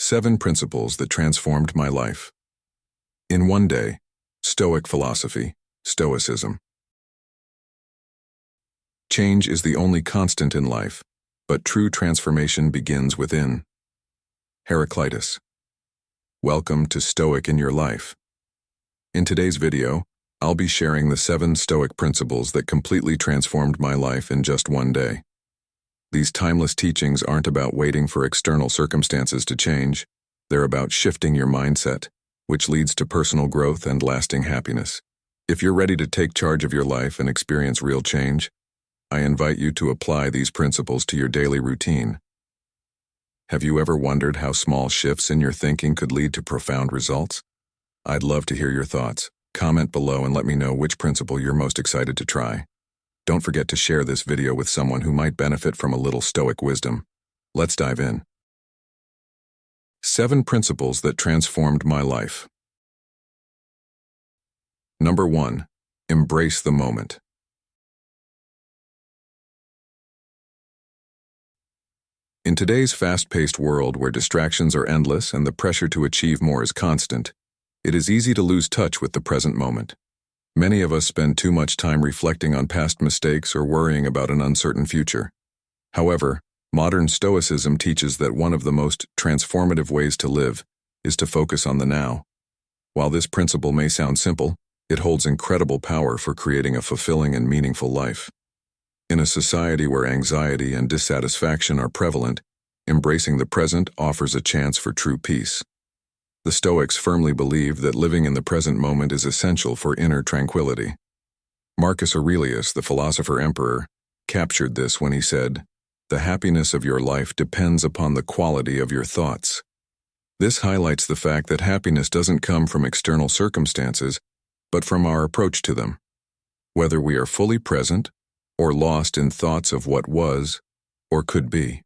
7 Principles that Transformed My Life. In one day, Stoic philosophy, Stoicism. Change is the only constant in life, but true transformation begins within. Heraclitus. Welcome to Stoic in Your Life. In today's video, I'll be sharing the 7 Stoic principles that completely transformed my life in just one day. These timeless teachings aren't about waiting for external circumstances to change. They're about shifting your mindset, which leads to personal growth and lasting happiness. If you're ready to take charge of your life and experience real change, I invite you to apply these principles to your daily routine. Have you ever wondered how small shifts in your thinking could lead to profound results? I'd love to hear your thoughts. Comment below and let me know which principle you're most excited to try. Don't forget to share this video with someone who might benefit from a little Stoic wisdom. Let's dive in. 7 Principles that Transformed My Life. Number 1. Embrace the moment. In today's fast-paced world where distractions are endless and the pressure to achieve more is constant, it is easy to lose touch with the present moment. Many of us spend too much time reflecting on past mistakes or worrying about an uncertain future. However, modern Stoicism teaches that one of the most transformative ways to live is to focus on the now. While this principle may sound simple, it holds incredible power for creating a fulfilling and meaningful life. In a society where anxiety and dissatisfaction are prevalent, embracing the present offers a chance for true peace. The Stoics firmly believe that living in the present moment is essential for inner tranquility. Marcus Aurelius, the philosopher-emperor, captured this when he said, "The happiness of your life depends upon the quality of your thoughts." This highlights the fact that happiness doesn't come from external circumstances, but from our approach to them. Whether we are fully present or lost in thoughts of what was or could be.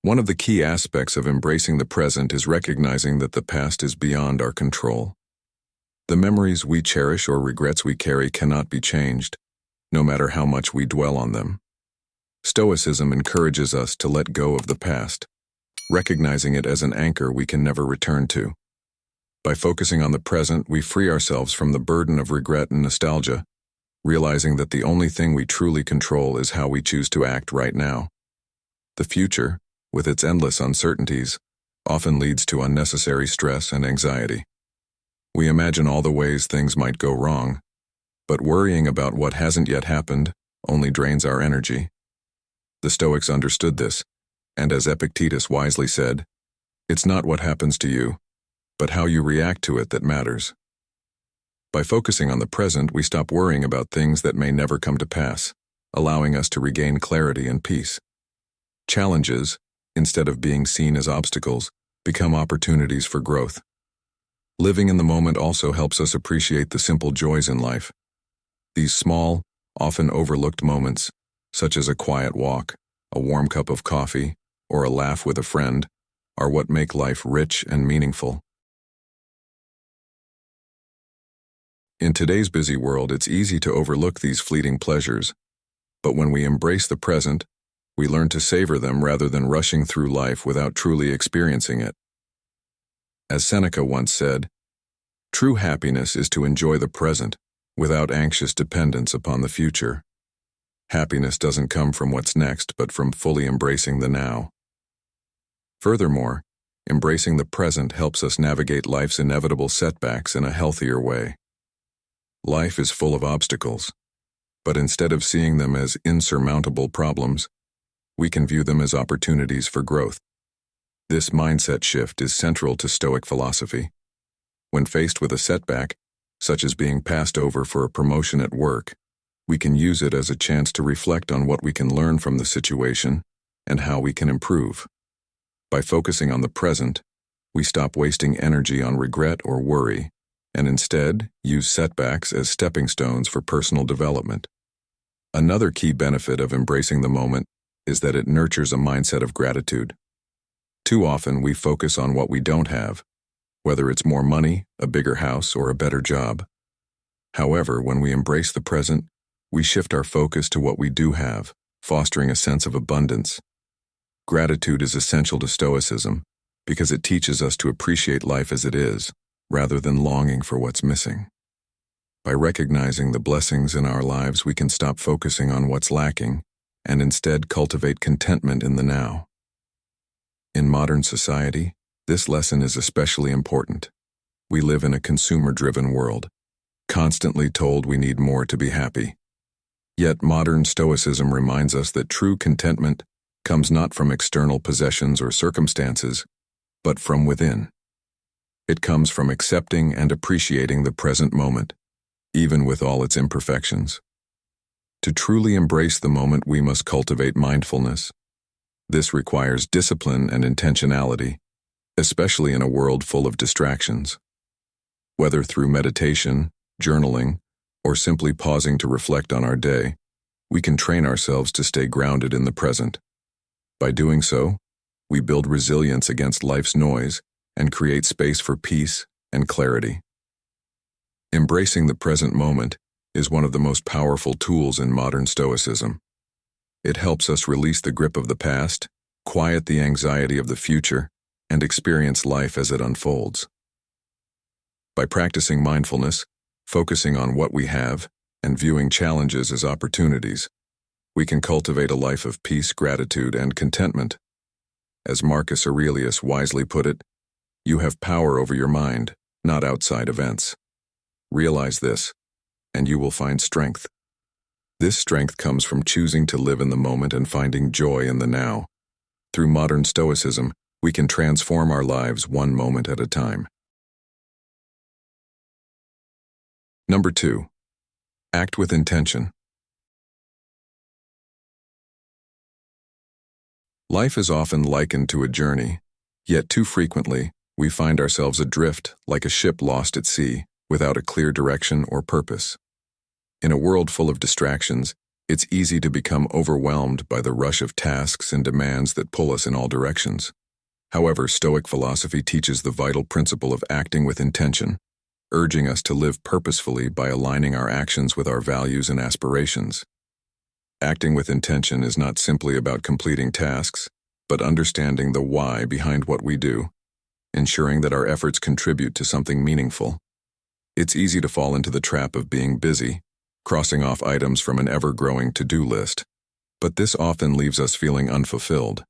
One of the key aspects of embracing the present is recognizing that the past is beyond our control. The memories we cherish or regrets we carry cannot be changed, no matter how much we dwell on them. Stoicism encourages us to let go of the past, recognizing it as an anchor we can never return to. By focusing on the present, we free ourselves from the burden of regret and nostalgia, realizing that the only thing we truly control is how we choose to act right now. The future, with its endless uncertainties, often leads to unnecessary stress and anxiety. We imagine all the ways things might go wrong, but worrying about what hasn't yet happened only drains our energy. The Stoics understood this, and as Epictetus wisely said, "It's not what happens to you, but how you react to it that matters." By focusing on the present, we stop worrying about things that may never come to pass, allowing us to regain clarity and peace. Challenges, instead of being seen as obstacles, become opportunities for growth. Living in the moment also helps us appreciate the simple joys in life. These small, often overlooked moments, such as a quiet walk, a warm cup of coffee, or a laugh with a friend, are what make life rich and meaningful. In today's busy world, it's easy to overlook these fleeting pleasures, but when we embrace the present, we learn to savor them rather than rushing through life without truly experiencing it. As Seneca once said, "True happiness is to enjoy the present without anxious dependence upon the future." Happiness doesn't come from what's next, but from fully embracing the now. Furthermore, embracing the present helps us navigate life's inevitable setbacks in a healthier way. Life is full of obstacles, but instead of seeing them as insurmountable problems, we can view them as opportunities for growth. This mindset shift is central to Stoic philosophy. When faced with a setback, such as being passed over for a promotion at work, we can use it as a chance to reflect on what we can learn from the situation and how we can improve. By focusing on the present, we stop wasting energy on regret or worry, and instead use setbacks as stepping stones for personal development. Another key benefit of embracing the moment is that it nurtures a mindset of gratitude. Too often we focus on what we don't have, whether it's more money, a bigger house, or a better job. However, when we embrace the present, we shift our focus to what we do have, fostering a sense of abundance. Gratitude is essential to Stoicism, because it teaches us to appreciate life as it is, rather than longing for what's missing. By recognizing the blessings in our lives, we can stop focusing on what's lacking and instead cultivate contentment in the now. In modern society, this lesson is especially important. We live in a consumer-driven world, constantly told we need more to be happy. Yet modern Stoicism reminds us that true contentment comes not from external possessions or circumstances, but from within. It comes from accepting and appreciating the present moment, even with all its imperfections. To truly embrace the moment, we must cultivate mindfulness. This requires discipline and intentionality, especially in a world full of distractions. Whether through meditation, journaling, or simply pausing to reflect on our day, we can train ourselves to stay grounded in the present. By doing so, we build resilience against life's noise and create space for peace and clarity. Embracing the present moment is one of the most powerful tools in modern Stoicism. It helps us release the grip of the past, quiet the anxiety of the future, and experience life as it unfolds. By practicing mindfulness, focusing on what we have, and viewing challenges as opportunities, we can cultivate a life of peace, gratitude, and contentment. As Marcus Aurelius wisely put it, you have power over your mind, not outside events. Realize this, and you will find strength. This strength comes from choosing to live in the moment and finding joy in the now. Through modern Stoicism, we can transform our lives one moment at a time. Number 2. Act with intention. Life is often likened to a journey, yet too frequently, we find ourselves adrift like a ship lost at sea, without a clear direction or purpose. In a world full of distractions, it's easy to become overwhelmed by the rush of tasks and demands that pull us in all directions. However, Stoic philosophy teaches the vital principle of acting with intention, urging us to live purposefully by aligning our actions with our values and aspirations. Acting with intention is not simply about completing tasks, but understanding the why behind what we do, ensuring that our efforts contribute to something meaningful. It's easy to fall into the trap of being busy, crossing off items from an ever-growing to-do list, but this often leaves us feeling unfulfilled.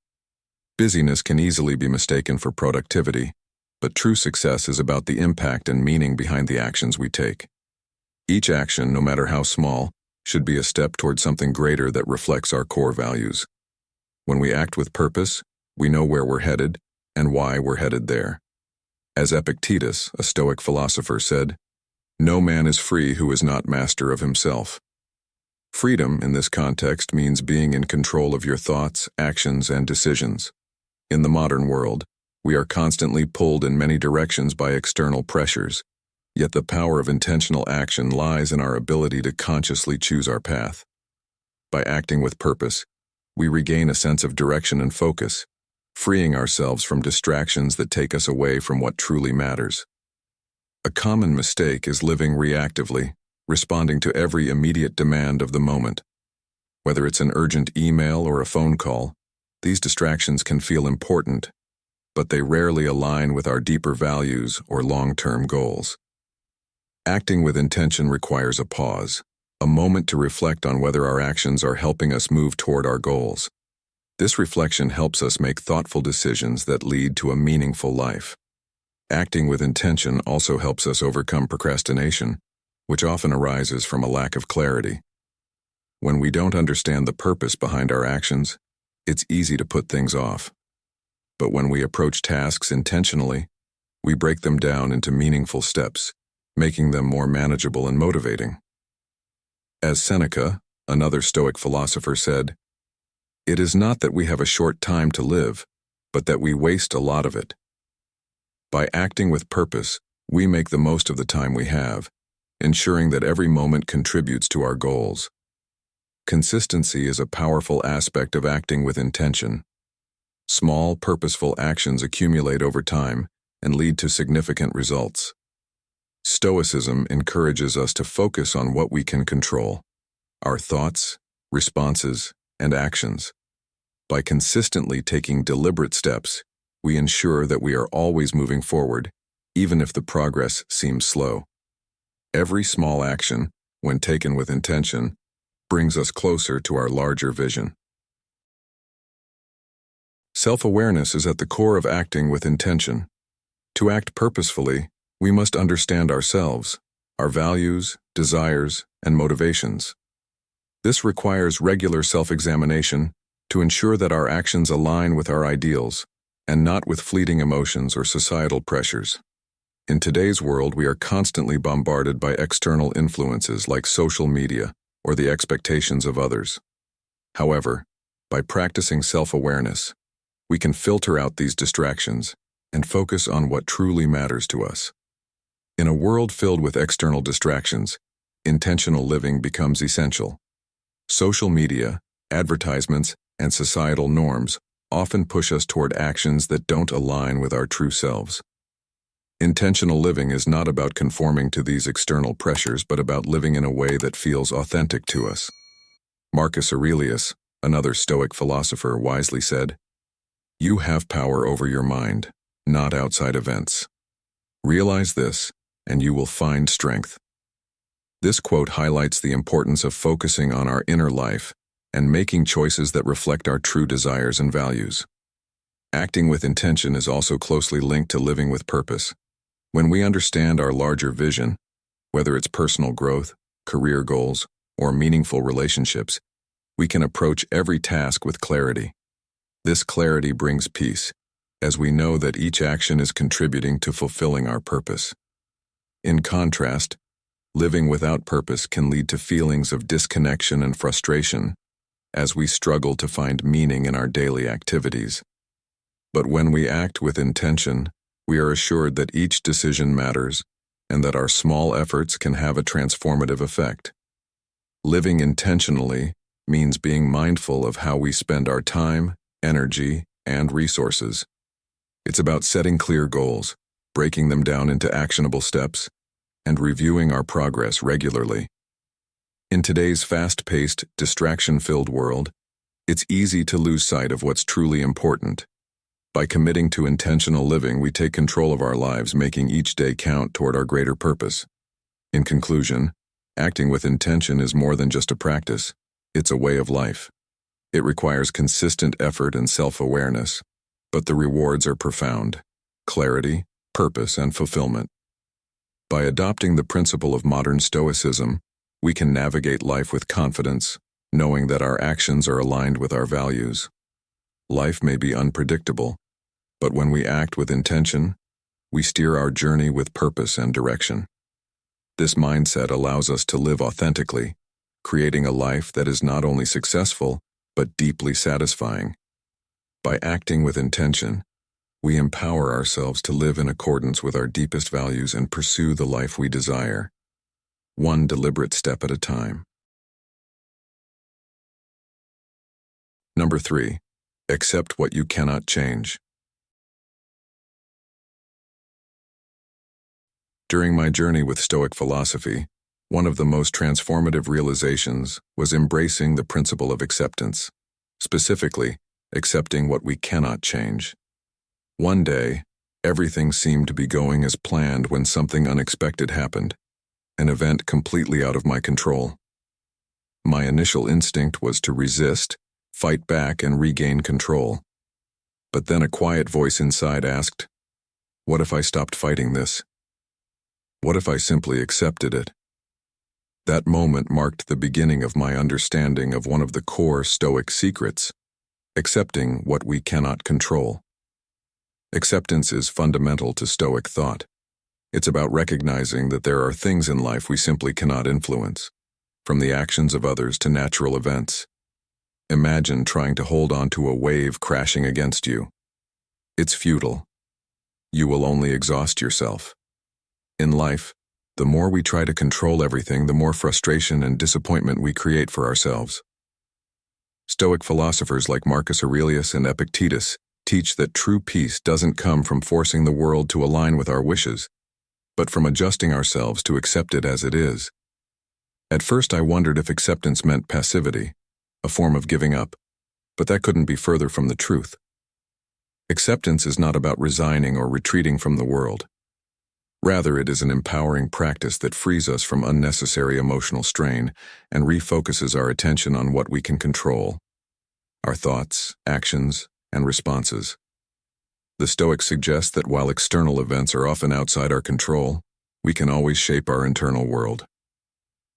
Busyness can easily be mistaken for productivity, but true success is about the impact and meaning behind the actions we take. Each action, no matter how small, should be a step toward something greater that reflects our core values. When we act with purpose, we know where we're headed and why we're headed there. As Epictetus, a Stoic philosopher, said, "No man is free who is not master of himself." Freedom in this context means being in control of your thoughts, actions, and decisions. In the modern world, we are constantly pulled in many directions by external pressures, yet the power of intentional action lies in our ability to consciously choose our path. By acting with purpose, we regain a sense of direction and focus, freeing ourselves from distractions that take us away from what truly matters. A common mistake is living reactively, responding to every immediate demand of the moment. Whether it's an urgent email or a phone call, these distractions can feel important, but they rarely align with our deeper values or long-term goals. Acting with intention requires a pause, a moment to reflect on whether our actions are helping us move toward our goals. This reflection helps us make thoughtful decisions that lead to a meaningful life. Acting with intention also helps us overcome procrastination, which often arises from a lack of clarity. When we don't understand the purpose behind our actions, it's easy to put things off. But when we approach tasks intentionally, we break them down into meaningful steps, making them more manageable and motivating. As Seneca, another Stoic philosopher, said, "It is not that we have a short time to live, but that we waste a lot of it." By acting with purpose, we make the most of the time we have, ensuring that every moment contributes to our goals. Consistency is a powerful aspect of acting with intention. Small, purposeful actions accumulate over time and lead to significant results. Stoicism encourages us to focus on what we can control: our thoughts, responses, and actions. By consistently taking deliberate steps, we ensure that we are always moving forward, even if the progress seems slow. Every small action, when taken with intention, brings us closer to our larger vision. Self-awareness is at the core of acting with intention. To act purposefully, we must understand ourselves, our values, desires, and motivations. This requires regular self-examination to ensure that our actions align with our ideals and not with fleeting emotions or societal pressures. In today's world, we are constantly bombarded by external influences like social media or the expectations of others. However, by practicing self-awareness, we can filter out these distractions and focus on what truly matters to us. In a world filled with external distractions, intentional living becomes essential. Social media, advertisements, and societal norms often push us toward actions that don't align with our true selves. Intentional living is not about conforming to these external pressures, but about living in a way that feels authentic to us. Marcus Aurelius, another Stoic philosopher, wisely said, "You have power over your mind, not outside events. Realize this, and you will find strength." This quote highlights the importance of focusing on our inner life and making choices that reflect our true desires and values. Acting with intention is also closely linked to living with purpose. When we understand our larger vision, whether it's personal growth, career goals, or meaningful relationships, we can approach every task with clarity. This clarity brings peace, as we know that each action is contributing to fulfilling our purpose. In contrast, living without purpose can lead to feelings of disconnection and frustration as we struggle to find meaning in our daily activities. But when we act with intention, we are assured that each decision matters and that our small efforts can have a transformative effect. Living intentionally means being mindful of how we spend our time, energy, and resources. It's about setting clear goals, breaking them down into actionable steps, and reviewing our progress regularly. In today's fast-paced, distraction-filled world, it's easy to lose sight of what's truly important. By committing to intentional living, we take control of our lives, making each day count toward our greater purpose. In conclusion, acting with intention is more than just a practice, it's a way of life. It requires consistent effort and self-awareness, but the rewards are profound: clarity, purpose, and fulfillment. By adopting the principle of modern Stoicism, we can navigate life with confidence, knowing that our actions are aligned with our values. Life may be unpredictable, but when we act with intention, we steer our journey with purpose and direction. This mindset allows us to live authentically, creating a life that is not only successful, but deeply satisfying. By acting with intention, we empower ourselves to live in accordance with our deepest values and pursue the life we desire, one deliberate step at a time. Number 3. Accept what you cannot change. During my journey with Stoic philosophy, one of the most transformative realizations was embracing the principle of acceptance, specifically, accepting what we cannot change. One day, everything seemed to be going as planned when something unexpected happened, an event completely out of my control. My initial instinct was to resist, fight back, and regain control. But then a quiet voice inside asked, "What if I stopped fighting this? What if I simply accepted it?" That moment marked the beginning of my understanding of one of the core Stoic secrets: accepting what we cannot control. Acceptance is fundamental to Stoic thought. It's about recognizing that there are things in life we simply cannot influence, from the actions of others to natural events. Imagine trying to hold on to a wave crashing against you. It's futile. You will only exhaust yourself. In life, the more we try to control everything, the more frustration and disappointment we create for ourselves. Stoic philosophers like Marcus Aurelius and Epictetus teach that true peace doesn't come from forcing the world to align with our wishes, but from adjusting ourselves to accept it as it is. At first I wondered if acceptance meant passivity, a form of giving up, but that couldn't be further from the truth. Acceptance is not about resigning or retreating from the world. Rather, it is an empowering practice that frees us from unnecessary emotional strain and refocuses our attention on what we can control: our thoughts, actions, and responses. The Stoics suggest that while external events are often outside our control, we can always shape our internal world.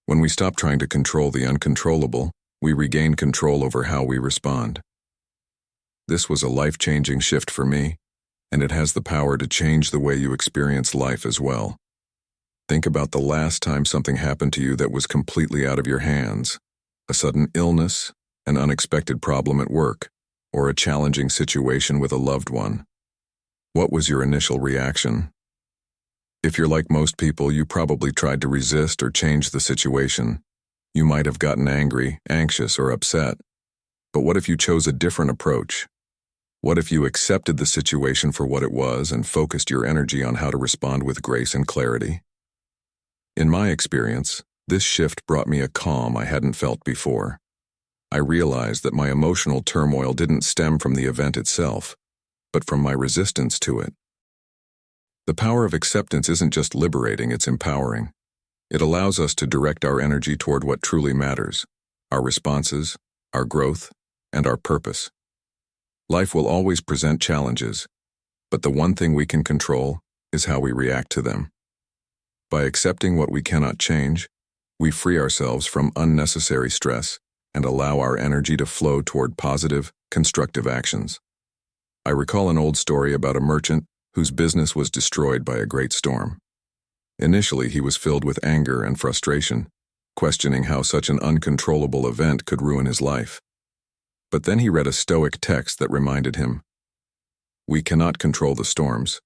When we stop trying to control the uncontrollable, we regain control over how we respond. This was a life-changing shift for me, and it has the power to change the way you experience life as well. Think about the last time something happened to you that was completely out of your hands: a sudden illness, an unexpected problem at work, or a challenging situation with a loved one. What was your initial reaction? If you're like most people, you probably tried to resist or change the situation. You might have gotten angry, anxious, or upset. But what if you chose a different approach? What if you accepted the situation for what it was and focused your energy on how to respond with grace and clarity? In my experience, this shift brought me a calm I hadn't felt before. I realized that my emotional turmoil didn't stem from the event itself, but from my resistance to it. The power of acceptance isn't just liberating, it's empowering. It allows us to direct our energy toward what truly matters: our responses, our growth, and our purpose. Life will always present challenges, but the one thing we can control is how we react to them. By accepting what we cannot change, we free ourselves from unnecessary stress and allow our energy to flow toward positive, constructive actions. I recall an old story about a merchant whose business was destroyed by a great storm. Initially, he was filled with anger and frustration, questioning how such an uncontrollable event could ruin his life. But then he read a Stoic text that reminded him, "We cannot control the storms,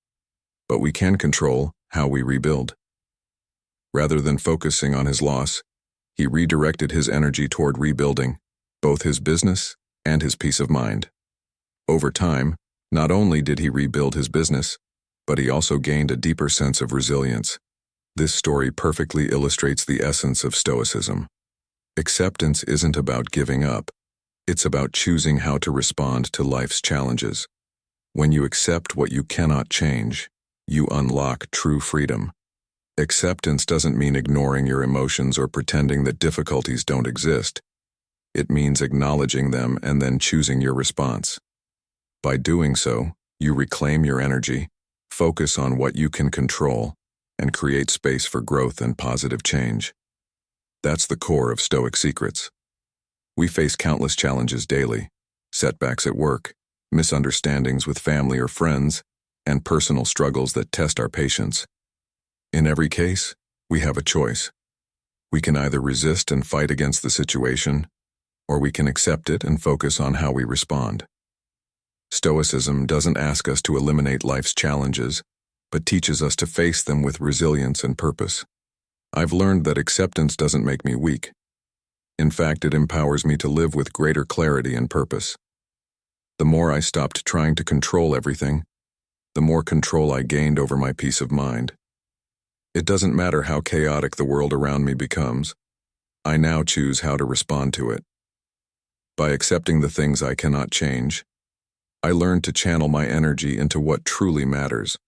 but we can control how we rebuild." Rather than focusing on his loss, he redirected his energy toward rebuilding both his business and his peace of mind. Over time, not only did he rebuild his business, but he also gained a deeper sense of resilience. This story perfectly illustrates the essence of Stoicism. Acceptance isn't about giving up. It's about choosing how to respond to life's challenges. When you accept what you cannot change, you unlock true freedom. Acceptance doesn't mean ignoring your emotions or pretending that difficulties don't exist. It means acknowledging them and then choosing your response. By doing so, you reclaim your energy, focus on what you can control, and create space for growth and positive change. That's the core of Stoic secrets. We face countless challenges daily: setbacks at work, misunderstandings with family or friends, and personal struggles that test our patience. In every case, we have a choice. We can either resist and fight against the situation, or we can accept it and focus on how we respond. Stoicism doesn't ask us to eliminate life's challenges, but teaches us to face them with resilience and purpose. I've learned that acceptance doesn't make me weak. In fact, it empowers me to live with greater clarity and purpose. The more I stopped trying to control everything, the more control I gained over my peace of mind. It doesn't matter how chaotic the world around me becomes. I now choose how to respond to it. By accepting the things I cannot change, I learned to channel my energy into what truly matters: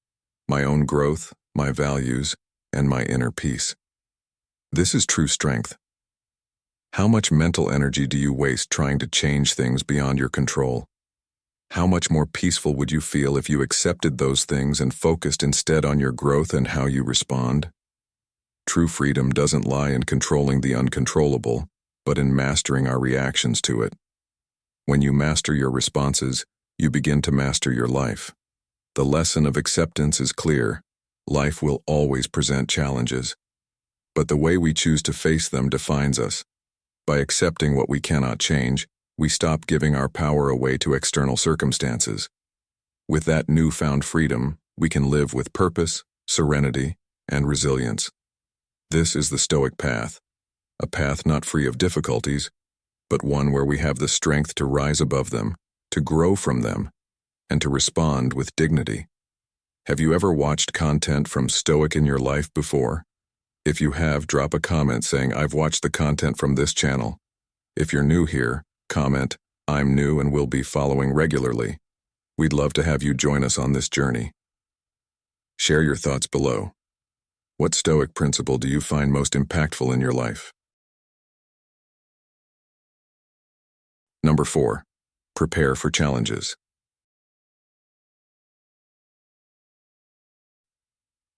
my own growth, my values, and my inner peace. This is true strength. How much mental energy do you waste trying to change things beyond your control? How much more peaceful would you feel if you accepted those things and focused instead on your growth and how you respond? True freedom doesn't lie in controlling the uncontrollable, but in mastering our reactions to it. When you master your responses, you begin to master your life. The lesson of acceptance is clear: life will always present challenges, but the way we choose to face them defines us. By accepting what we cannot change, we stop giving our power away to external circumstances. With that newfound freedom, we can live with purpose, serenity, and resilience. This is the Stoic path, a path not free of difficulties, but one where we have the strength to rise above them, to grow from them, and to respond with dignity. Have you ever watched content from Stoic in your life before? If you have, drop a comment saying, "I've watched the content from this channel." If you're new here, comment, "I'm new and will be following regularly." We'd love to have you join us on this journey. Share your thoughts below. What Stoic principle do you find most impactful in your life? Number 4. Prepare for challenges.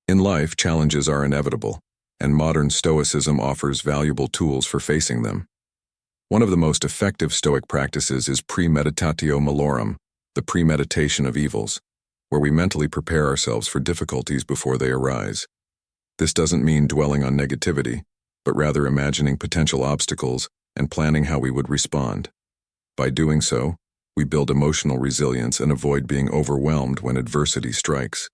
In life, challenges are inevitable, and modern Stoicism offers valuable tools for facing them. One of the most effective Stoic practices is premeditatio malorum, the premeditation of evils, where we mentally prepare ourselves for difficulties before they arise. This doesn't mean dwelling on negativity, but rather imagining potential obstacles and planning how we would respond. By doing so, we build emotional resilience and avoid being overwhelmed when adversity strikes.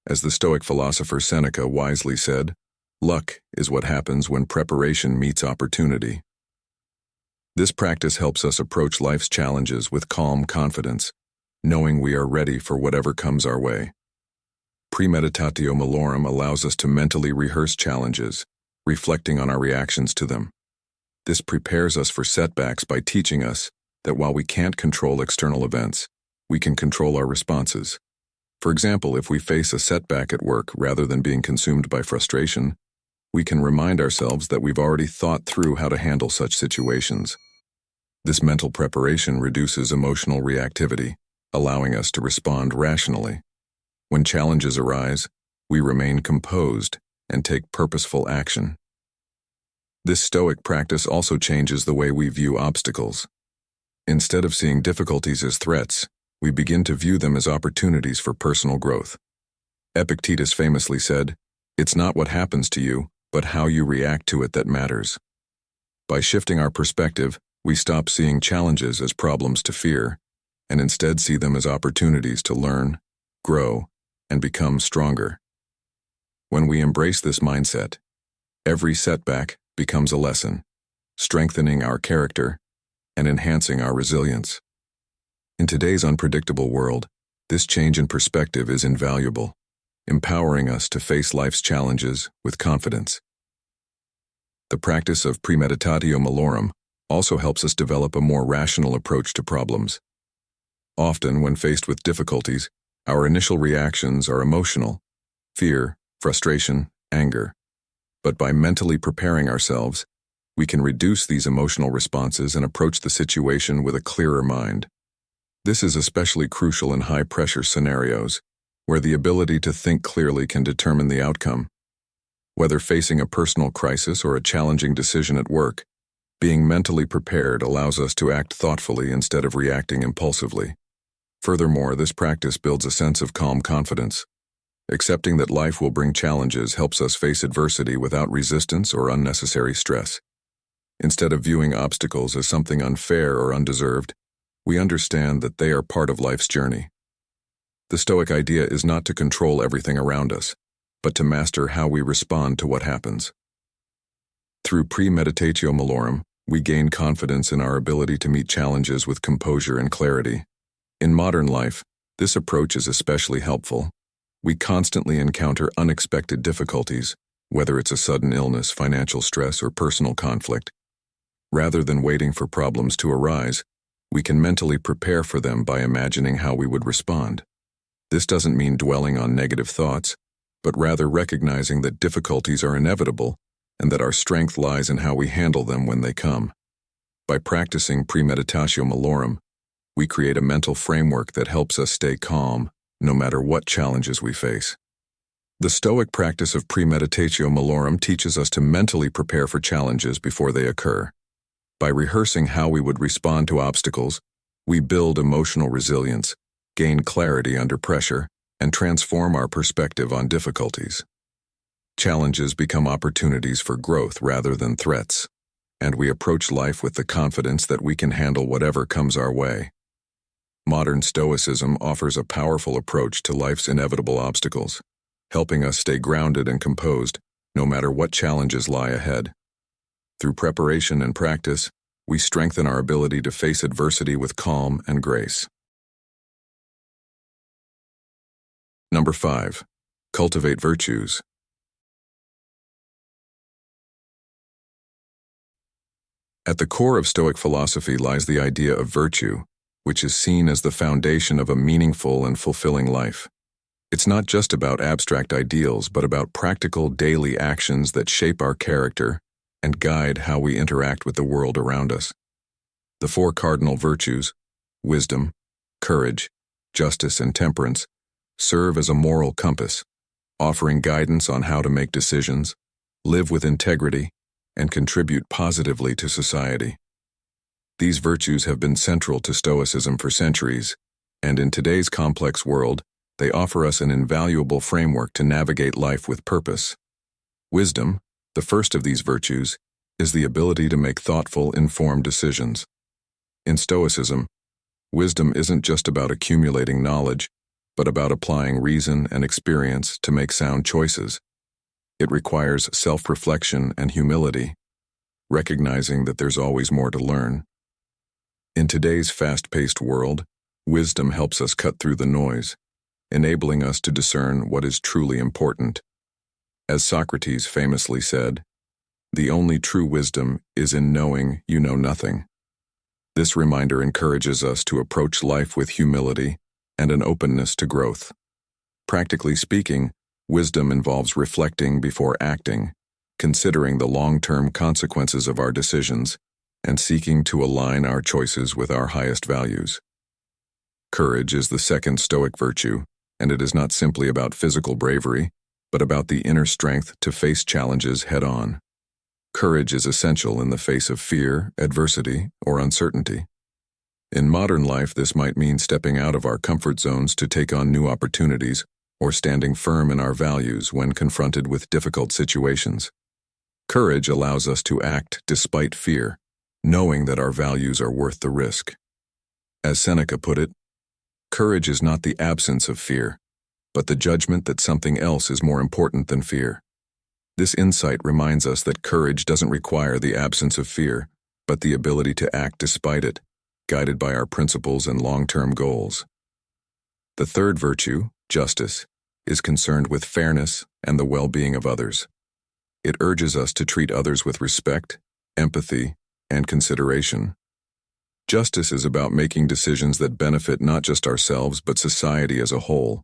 As the Stoic philosopher Seneca wisely said, "Luck is what happens when preparation meets opportunity." This practice helps us approach life's challenges with calm confidence, knowing we are ready for whatever comes our way. Premeditatio malorum allows us to mentally rehearse challenges, reflecting on our reactions to them. This prepares us for setbacks by teaching us that while we can't control external events, we can control our responses. For example, if we face a setback at work rather than being consumed by frustration, we can remind ourselves that we've already thought through how to handle such situations. This mental preparation reduces emotional reactivity, allowing us to respond rationally. When challenges arise, we remain composed and take purposeful action. This Stoic practice also changes the way we view obstacles. Instead of seeing difficulties as threats, we begin to view them as opportunities for personal growth. Epictetus famously said, "It's not what happens to you, but how you react to it that matters." By shifting our perspective, we stop seeing challenges as problems to fear, and instead see them as opportunities to learn, grow, and become stronger. When we embrace this mindset, every setback becomes a lesson, strengthening our character and enhancing our resilience. In today's unpredictable world, this change in perspective is invaluable, empowering us to face life's challenges with confidence. The practice of premeditatio malorum also helps us develop a more rational approach to problems. Often, when faced with difficulties, our initial reactions are emotional: fear, frustration, anger. But by mentally preparing ourselves, we can reduce these emotional responses and approach the situation with a clearer mind. This is especially crucial in high-pressure scenarios, where the ability to think clearly can determine the outcome. Whether facing a personal crisis or a challenging decision at work, being mentally prepared allows us to act thoughtfully instead of reacting impulsively. Furthermore, this practice builds a sense of calm confidence. Accepting that life will bring challenges helps us face adversity without resistance or unnecessary stress. Instead of viewing obstacles as something unfair or undeserved, we understand that they are part of life's journey. The Stoic idea is not to control everything around us, but to master how we respond to what happens. Through premeditatio malorum, we gain confidence in our ability to meet challenges with composure and clarity. In modern life, this approach is especially helpful. We constantly encounter unexpected difficulties, whether it's a sudden illness, financial stress, or personal conflict. Rather than waiting for problems to arise, we can mentally prepare for them by imagining how we would respond. This doesn't mean dwelling on negative thoughts, but rather recognizing that difficulties are inevitable and that our strength lies in how we handle them when they come. By practicing premeditatio malorum, we create a mental framework that helps us stay calm, no matter what challenges we face. The Stoic practice of premeditatio malorum teaches us to mentally prepare for challenges before they occur. By rehearsing how we would respond to obstacles, we build emotional resilience, gain clarity under pressure, and transform our perspective on difficulties. Challenges become opportunities for growth rather than threats, and we approach life with the confidence that we can handle whatever comes our way. Modern Stoicism offers a powerful approach to life's inevitable obstacles, helping us stay grounded and composed no matter what challenges lie ahead. Through preparation and practice, we strengthen our ability to face adversity with calm and grace. Number 5. Cultivate virtues. At the core of Stoic philosophy lies the idea of virtue, which is seen as the foundation of a meaningful and fulfilling life. It's not just about abstract ideals, but about practical daily actions that shape our character and guide how we interact with the world around us. The four cardinal virtues, wisdom, courage, justice, and temperance, serve as a moral compass, offering guidance on how to make decisions, live with integrity, and contribute positively to society. These virtues have been central to Stoicism for centuries, and in today's complex world, they offer us an invaluable framework to navigate life with purpose. Wisdom, the first of these virtues, is the ability to make thoughtful, informed decisions. In Stoicism, wisdom isn't just about accumulating knowledge, but about applying reason and experience to make sound choices. It requires self-reflection and humility, recognizing that there's always more to learn. In today's fast-paced world, wisdom helps us cut through the noise, enabling us to discern what is truly important. As Socrates famously said, "The only true wisdom is in knowing you know nothing." This reminder encourages us to approach life with humility and an openness to growth. Practically speaking, wisdom involves reflecting before acting, considering the long-term consequences of our decisions, and seeking to align our choices with our highest values. Courage is the second Stoic virtue, and it is not simply about physical bravery, but about the inner strength to face challenges head-on. Courage is essential in the face of fear, adversity, or uncertainty. In modern life, this might mean stepping out of our comfort zones to take on new opportunities, or standing firm in our values when confronted with difficult situations. Courage allows us to act despite fear, knowing that our values are worth the risk. As Seneca put it, courage is not the absence of fear, but the judgment that something else is more important than fear. This insight reminds us that courage doesn't require the absence of fear, but the ability to act despite it, guided by our principles and long-term goals. The third virtue, justice, is concerned with fairness and the well-being of others. It urges us to treat others with respect, empathy, and consideration. Justice is about making decisions that benefit not just ourselves but society as a whole.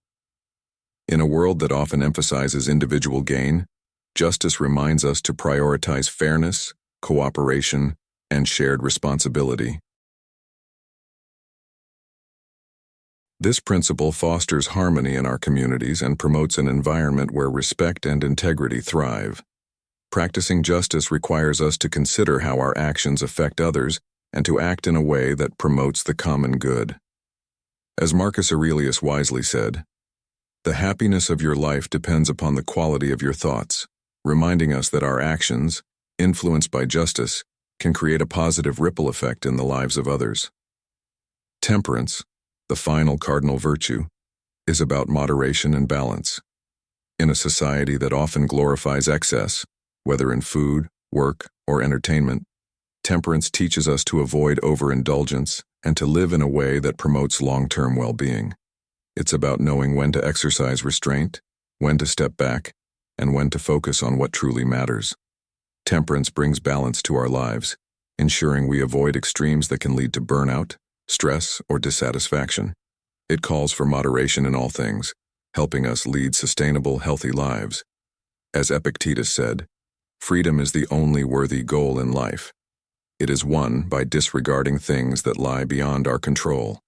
In a world that often emphasizes individual gain, justice reminds us to prioritize fairness, cooperation, and shared responsibility. This principle fosters harmony in our communities and promotes an environment where respect and integrity thrive. Practicing justice requires us to consider how our actions affect others and to act in a way that promotes the common good. As Marcus Aurelius wisely said, "The happiness of your life depends upon the quality of your thoughts," reminding us that our actions, influenced by justice, can create a positive ripple effect in the lives of others. Temperance, the final cardinal virtue, is about moderation and balance. In a society that often glorifies excess, whether in food, work, or entertainment, temperance teaches us to avoid overindulgence and to live in a way that promotes long-term well-being. It's about knowing when to exercise restraint, when to step back, and when to focus on what truly matters. Temperance brings balance to our lives, ensuring we avoid extremes that can lead to burnout, stress, or dissatisfaction. It calls for moderation in all things, helping us lead sustainable, healthy lives. As Epictetus said, "Freedom is the only worthy goal in life. It is won by disregarding things that lie beyond our control."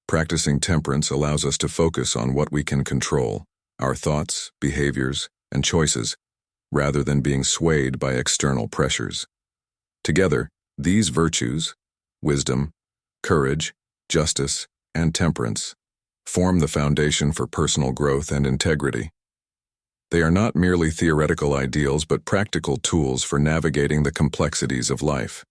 Practicing temperance allows us to focus on what we can control, our thoughts, behaviors, and choices, rather than being swayed by external pressures. Together, these virtues, wisdom, courage, justice, and temperance, form the foundation for personal growth and integrity. They are not merely theoretical ideals but practical tools for navigating the complexities of life.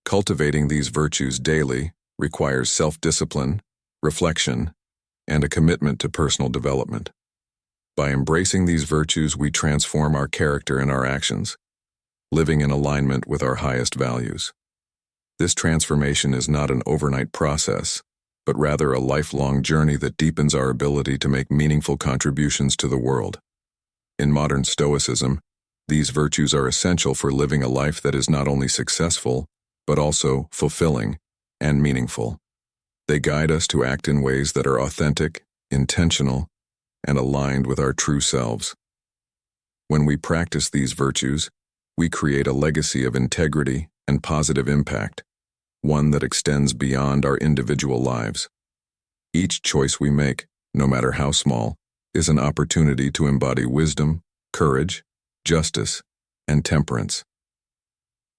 Cultivating these virtues daily requires self-discipline, reflection, and a commitment to personal development. By embracing these virtues, we transform our character and our actions, living in alignment with our highest values. This transformation is not an overnight process, but rather a lifelong journey that deepens our ability to make meaningful contributions to the world. In modern Stoicism, these virtues are essential for living a life that is not only successful, but also fulfilling and meaningful. They guide us to act in ways that are authentic, intentional, and aligned with our true selves. When we practice these virtues, we create a legacy of integrity and positive impact, one that extends beyond our individual lives. Each choice we make, no matter how small, is an opportunity to embody wisdom, courage, justice, and temperance.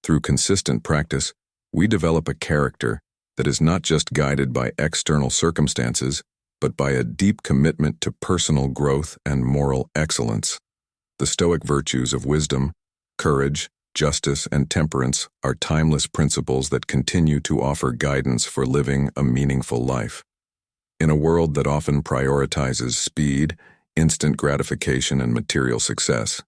Through consistent practice, we develop a character that is not just guided by external circumstances, but by a deep commitment to personal growth and moral excellence. The Stoic virtues of wisdom, courage, justice, and temperance are timeless principles that continue to offer guidance for living a meaningful life. In a world that often prioritizes speed, instant gratification, and material success,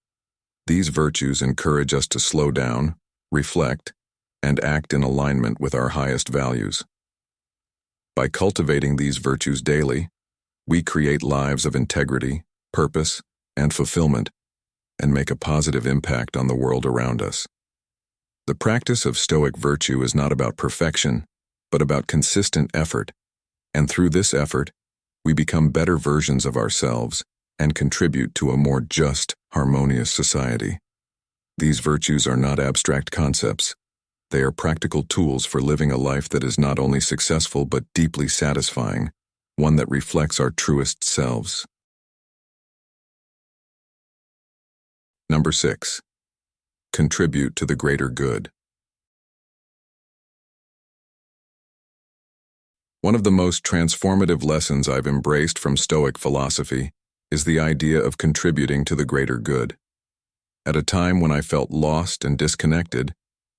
these virtues encourage us to slow down, reflect, and act in alignment with our highest values. By cultivating these virtues daily, we create lives of integrity, purpose, and fulfillment, and make a positive impact on the world around us. The practice of Stoic virtue is not about perfection, but about consistent effort, and through this effort, we become better versions of ourselves and contribute to a more just, harmonious society. These virtues are not abstract concepts. They are practical tools for living a life that is not only successful but deeply satisfying, one that reflects our truest selves. Number 6. Contribute to the greater good. One of the most transformative lessons I've embraced from Stoic philosophy is the idea of contributing to the greater good. At a time when I felt lost and disconnected,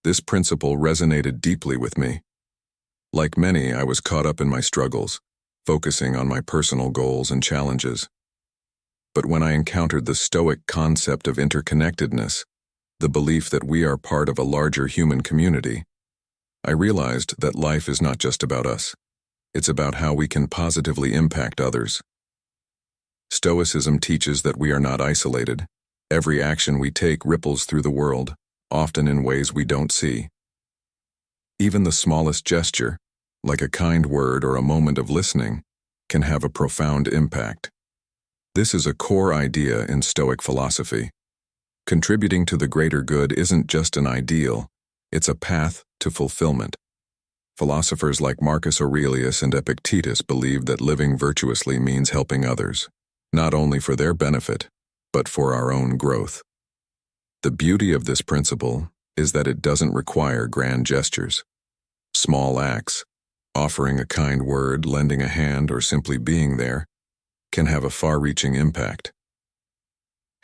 this principle resonated deeply with me. Like many, I was caught up in my struggles, focusing on my personal goals and challenges. But when I encountered the Stoic concept of interconnectedness, the belief that we are part of a larger human community, I realized that life is not just about us. It's about how we can positively impact others. Stoicism teaches that we are not isolated. Every action we take ripples through the world, often in ways we don't see. Even the smallest gesture, like a kind word or a moment of listening, can have a profound impact. This is a core idea in Stoic philosophy. Contributing to the greater good isn't just an ideal, it's a path to fulfillment. Philosophers like Marcus Aurelius and Epictetus believed that living virtuously means helping others, not only for their benefit, but for our own growth. The beauty of this principle is that it doesn't require grand gestures. Small acts, offering a kind word, lending a hand, or simply being there, can have a far-reaching impact.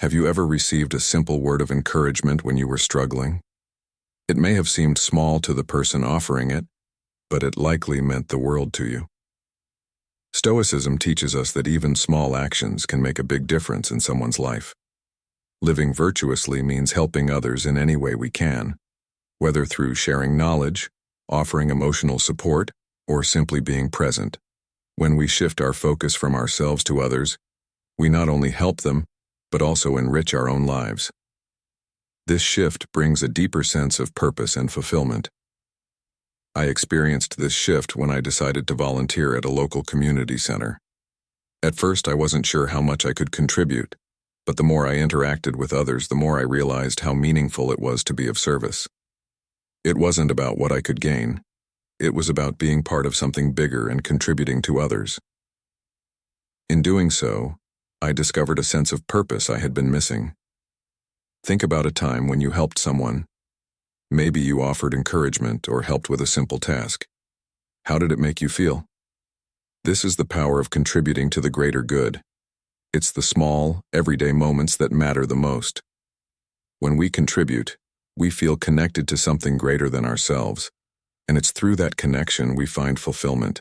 Have you ever received a simple word of encouragement when you were struggling? It may have seemed small to the person offering it, but it likely meant the world to you. Stoicism teaches us that even small actions can make a big difference in someone's life. Living virtuously means helping others in any way we can, whether through sharing knowledge, offering emotional support, or simply being present. When we shift our focus from ourselves to others, we not only help them, but also enrich our own lives. This shift brings a deeper sense of purpose and fulfillment. I experienced this shift when I decided to volunteer at a local community center. At first, I wasn't sure how much I could contribute, but the more I interacted with others, the more I realized how meaningful it was to be of service. It wasn't about what I could gain. It was about being part of something bigger and contributing to others. In doing so, I discovered a sense of purpose I had been missing. Think about a time when you helped someone. Maybe you offered encouragement or helped with a simple task. How did it make you feel? This is the power of contributing to the greater good. It's the small, everyday moments that matter the most. When we contribute, we feel connected to something greater than ourselves, and it's through that connection we find fulfillment.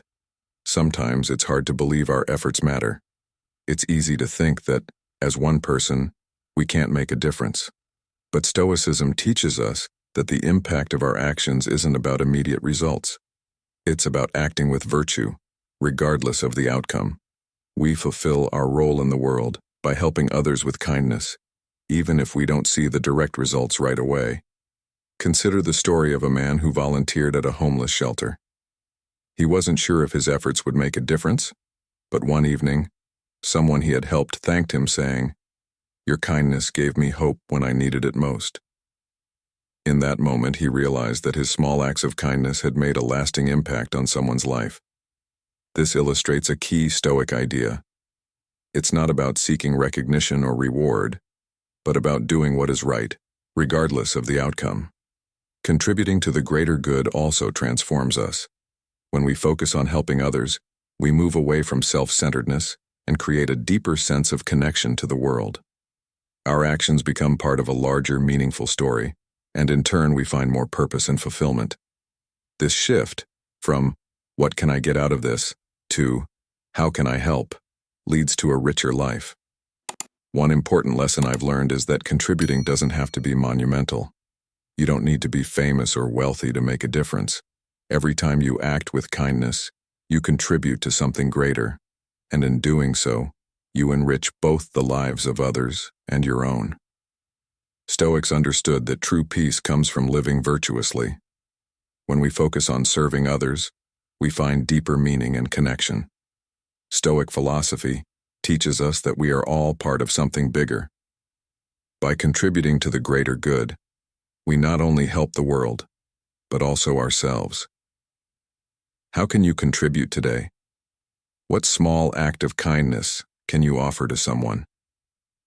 Sometimes it's hard to believe our efforts matter. It's easy to think that, as one person, we can't make a difference. But Stoicism teaches us that the impact of our actions isn't about immediate results. It's about acting with virtue, regardless of the outcome. We fulfill our role in the world by helping others with kindness, even if we don't see the direct results right away. Consider the story of a man who volunteered at a homeless shelter. He wasn't sure if his efforts would make a difference, but one evening, someone he had helped thanked him, saying, "Your kindness gave me hope when I needed it most." In that moment, he realized that his small acts of kindness had made a lasting impact on someone's life. This illustrates a key Stoic idea. It's not about seeking recognition or reward, but about doing what is right, regardless of the outcome. Contributing to the greater good also transforms us. When we focus on helping others, we move away from self-centeredness and create a deeper sense of connection to the world. Our actions become part of a larger, meaningful story, and in turn we find more purpose and fulfillment. This shift from, "What can I get out of this?" to, "How can I help?" leads to a richer life. One important lesson I've learned is that contributing doesn't have to be monumental. You don't need to be famous or wealthy to make a difference. Every time you act with kindness, you contribute to something greater, and in doing so, you enrich both the lives of others and your own. Stoics understood that true peace comes from living virtuously. When we focus on serving others, we find deeper meaning and connection. Stoic philosophy teaches us that we are all part of something bigger. By contributing to the greater good, we not only help the world, but also ourselves. How can you contribute today? What small act of kindness can you offer to someone?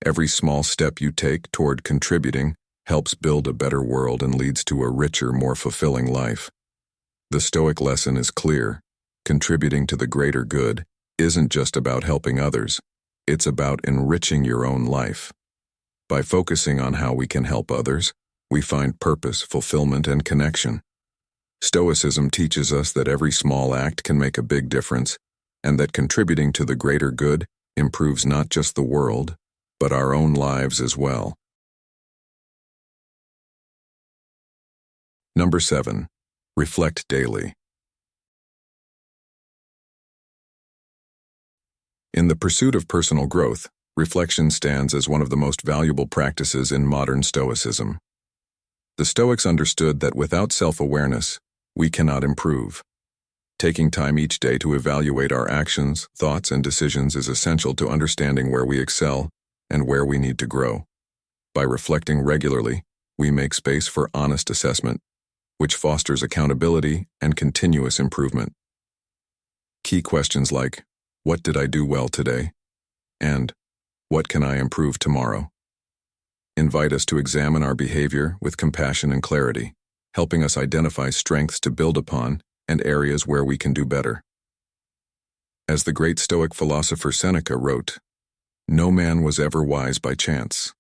Every small step you take toward contributing helps build a better world and leads to a richer, more fulfilling life. The Stoic lesson is clear. Contributing to the greater good isn't just about helping others, it's about enriching your own life. By focusing on how we can help others, we find purpose, fulfillment, and connection. Stoicism teaches us that every small act can make a big difference, and that contributing to the greater good improves not just the world, but our own lives as well. Number 7. Reflect daily. In the pursuit of personal growth, reflection stands as one of the most valuable practices in modern Stoicism. The Stoics understood that without self-awareness, we cannot improve. Taking time each day to evaluate our actions, thoughts, and decisions is essential to understanding where we excel and where we need to grow. By reflecting regularly, we make space for honest assessment, which fosters accountability and continuous improvement. Key questions like, "What did I do well today?" and "What can I improve tomorrow?" invite us to examine our behavior with compassion and clarity, helping us identify strengths to build upon and areas where we can do better. As the great Stoic philosopher Seneca wrote, "No man was ever wise by chance."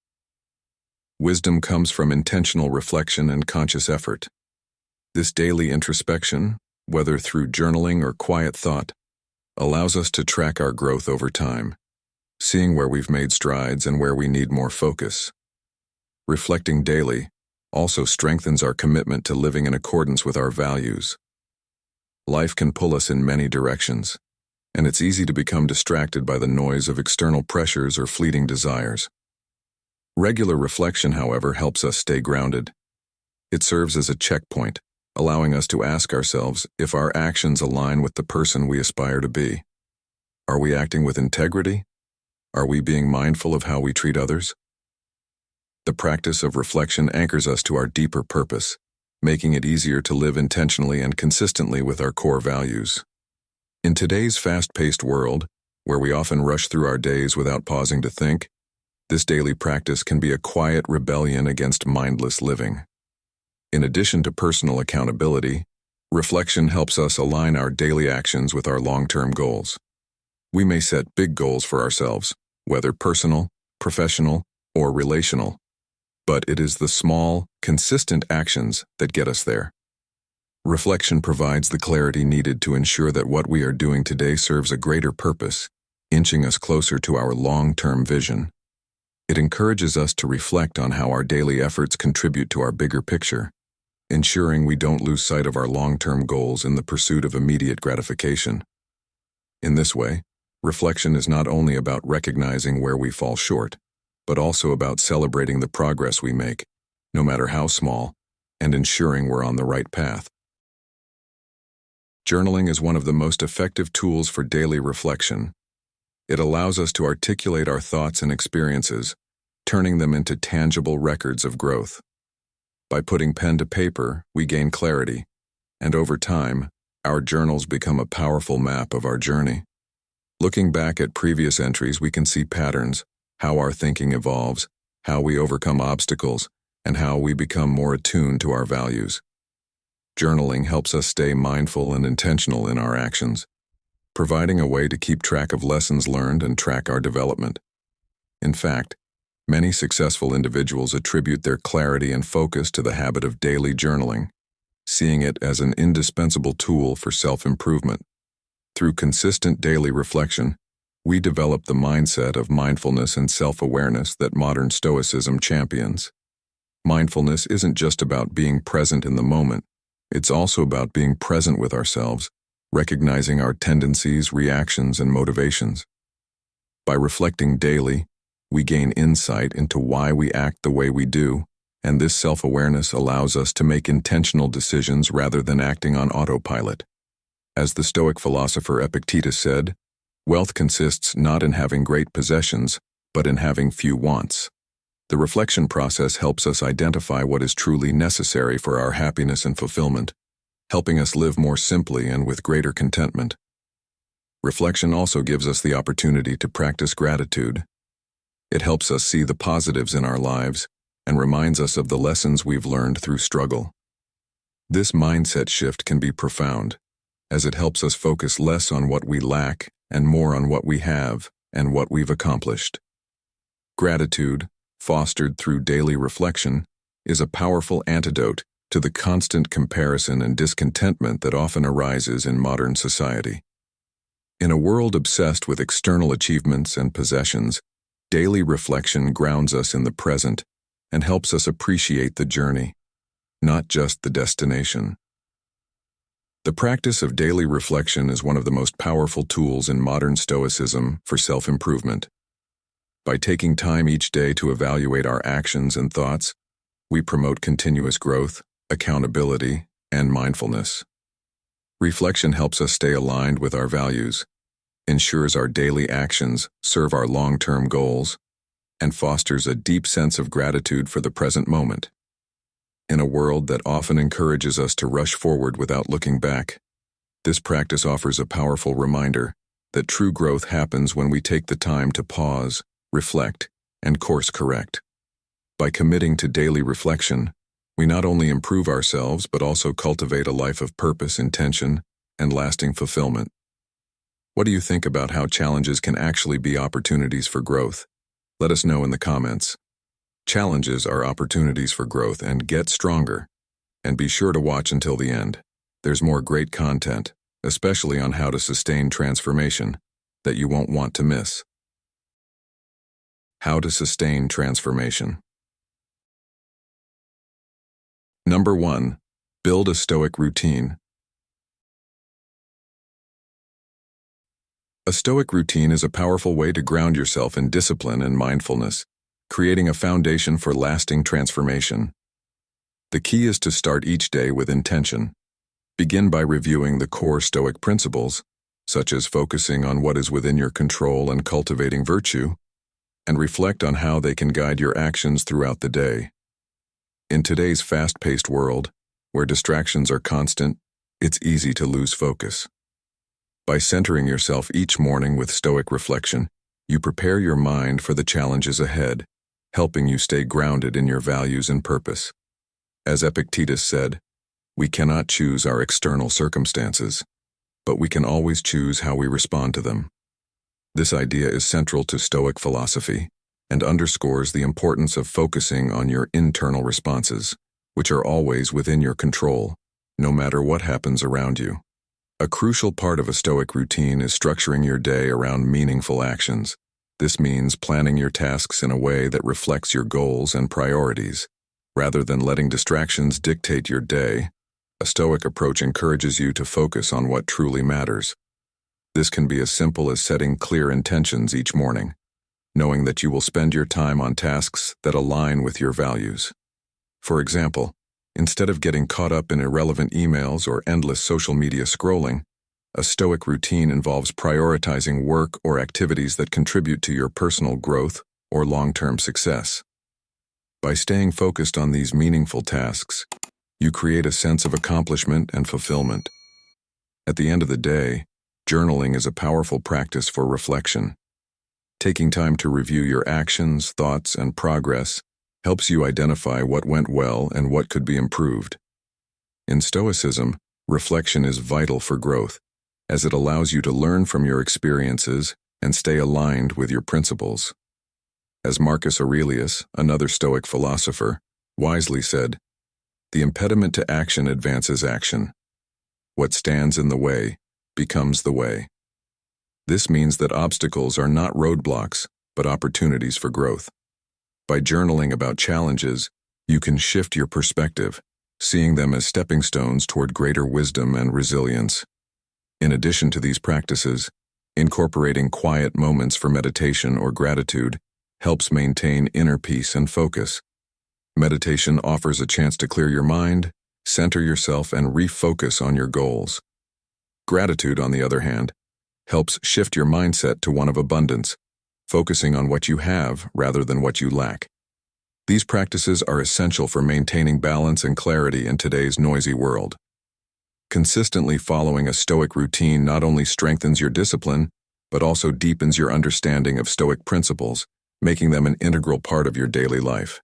Wisdom comes from intentional reflection and conscious effort. This daily introspection, whether through journaling or quiet thought, allows us to track our growth over time, seeing where we've made strides and where we need more focus. Reflecting daily also strengthens our commitment to living in accordance with our values. Life can pull us in many directions, and it's easy to become distracted by the noise of external pressures or fleeting desires. Regular reflection, however, helps us stay grounded. It serves as a checkpoint, allowing us to ask ourselves if our actions align with the person we aspire to be. Are we acting with integrity? Are we being mindful of how we treat others? The practice of reflection anchors us to our deeper purpose, making it easier to live intentionally and consistently with our core values. In today's fast-paced world, where we often rush through our days without pausing to think, this daily practice can be a quiet rebellion against mindless living. In addition to personal accountability, reflection helps us align our daily actions with our long-term goals. We may set big goals for ourselves, whether personal, professional, or relational, but it is the small, consistent actions that get us there. Reflection provides the clarity needed to ensure that what we are doing today serves a greater purpose, inching us closer to our long-term vision. It encourages us to reflect on how our daily efforts contribute to our bigger picture, ensuring we don't lose sight of our long-term goals in the pursuit of immediate gratification. In this way, reflection is not only about recognizing where we fall short, but also about celebrating the progress we make, no matter how small, and ensuring we're on the right path. Journaling is one of the most effective tools for daily reflection. It allows us to articulate our thoughts and experiences, turning them into tangible records of growth. By putting pen to paper, we gain clarity, and over time, our journals become a powerful map of our journey. Looking back at previous entries, we can see patterns, how our thinking evolves, how we overcome obstacles, and how we become more attuned to our values. Journaling helps us stay mindful and intentional in our actions, providing a way to keep track of lessons learned and track our development. In fact, many successful individuals attribute their clarity and focus to the habit of daily journaling, seeing it as an indispensable tool for self-improvement. Through consistent daily reflection, we develop the mindset of mindfulness and self-awareness that modern Stoicism champions. Mindfulness isn't just about being present in the moment, it's also about being present with ourselves, recognizing our tendencies, reactions, and motivations. By reflecting daily, we gain insight into why we act the way we do, and this self-awareness allows us to make intentional decisions rather than acting on autopilot. As the Stoic philosopher Epictetus said, "Wealth consists not in having great possessions, but in having few wants." The reflection process helps us identify what is truly necessary for our happiness and fulfillment, helping us live more simply and with greater contentment. Reflection also gives us the opportunity to practice gratitude. It helps us see the positives in our lives and reminds us of the lessons we've learned through struggle. This mindset shift can be profound, as it helps us focus less on what we lack and more on what we have and what we've accomplished. Gratitude, fostered through daily reflection, is a powerful antidote to the constant comparison and discontentment that often arises in modern society. In a world obsessed with external achievements and possessions, daily reflection grounds us in the present and helps us appreciate the journey, not just the destination. The practice of daily reflection is one of the most powerful tools in modern Stoicism for self-improvement. By taking time each day to evaluate our actions and thoughts, we promote continuous growth, accountability, and mindfulness. Reflection helps us stay aligned with our values, ensures our daily actions serve our long-term goals, and fosters a deep sense of gratitude for the present moment. In a world that often encourages us to rush forward without looking back, this practice offers a powerful reminder that true growth happens when we take the time to pause, reflect, and course correct. By committing to daily reflection, we not only improve ourselves but also cultivate a life of purpose, intention, and lasting fulfillment. What do you think about how challenges can actually be opportunities for growth? Let us know in the comments. Challenges are opportunities for growth, and get stronger. And be sure to watch until the end. There's more great content, especially on how to sustain transformation, that you won't want to miss. How to sustain transformation. Number 1. Build a Stoic routine. A Stoic routine is a powerful way to ground yourself in discipline and mindfulness, creating a foundation for lasting transformation. The key is to start each day with intention. Begin by reviewing the core Stoic principles, such as focusing on what is within your control and cultivating virtue, and reflect on how they can guide your actions throughout the day. In today's fast-paced world, where distractions are constant, it's easy to lose focus. By centering yourself each morning with Stoic reflection, you prepare your mind for the challenges ahead, helping you stay grounded in your values and purpose. As Epictetus said, "We cannot choose our external circumstances, but we can always choose how we respond to them." This idea is central to Stoic philosophy and underscores the importance of focusing on your internal responses, which are always within your control, no matter what happens around you. A crucial part of a Stoic routine is structuring your day around meaningful actions. This means planning your tasks in a way that reflects your goals and priorities. Rather than letting distractions dictate your day, a Stoic approach encourages you to focus on what truly matters. This can be as simple as setting clear intentions each morning, knowing that you will spend your time on tasks that align with your values. For example, Instead of getting caught up in irrelevant emails or endless social media scrolling, a Stoic routine involves prioritizing work or activities that contribute to your personal growth or long-term success. By staying focused on these meaningful tasks, you create a sense of accomplishment and fulfillment. At the end of the day, journaling is a powerful practice for reflection. Taking time to review your actions, thoughts, and progress helps you identify what went well and what could be improved. In Stoicism, reflection is vital for growth, as it allows you to learn from your experiences and stay aligned with your principles. As Marcus Aurelius, another Stoic philosopher, wisely said, "The impediment to action advances action. What stands in the way becomes the way." This means that obstacles are not roadblocks, but opportunities for growth. By journaling about challenges, you can shift your perspective, seeing them as stepping stones toward greater wisdom and resilience. In addition to these practices, incorporating quiet moments for meditation or gratitude helps maintain inner peace and focus. Meditation offers a chance to clear your mind, center yourself, and refocus on your goals. Gratitude, on the other hand, helps shift your mindset to one of abundance, focusing on what you have rather than what you lack. These practices are essential for maintaining balance and clarity in today's noisy world. Consistently following a Stoic routine not only strengthens your discipline, but also deepens your understanding of Stoic principles, making them an integral part of your daily life.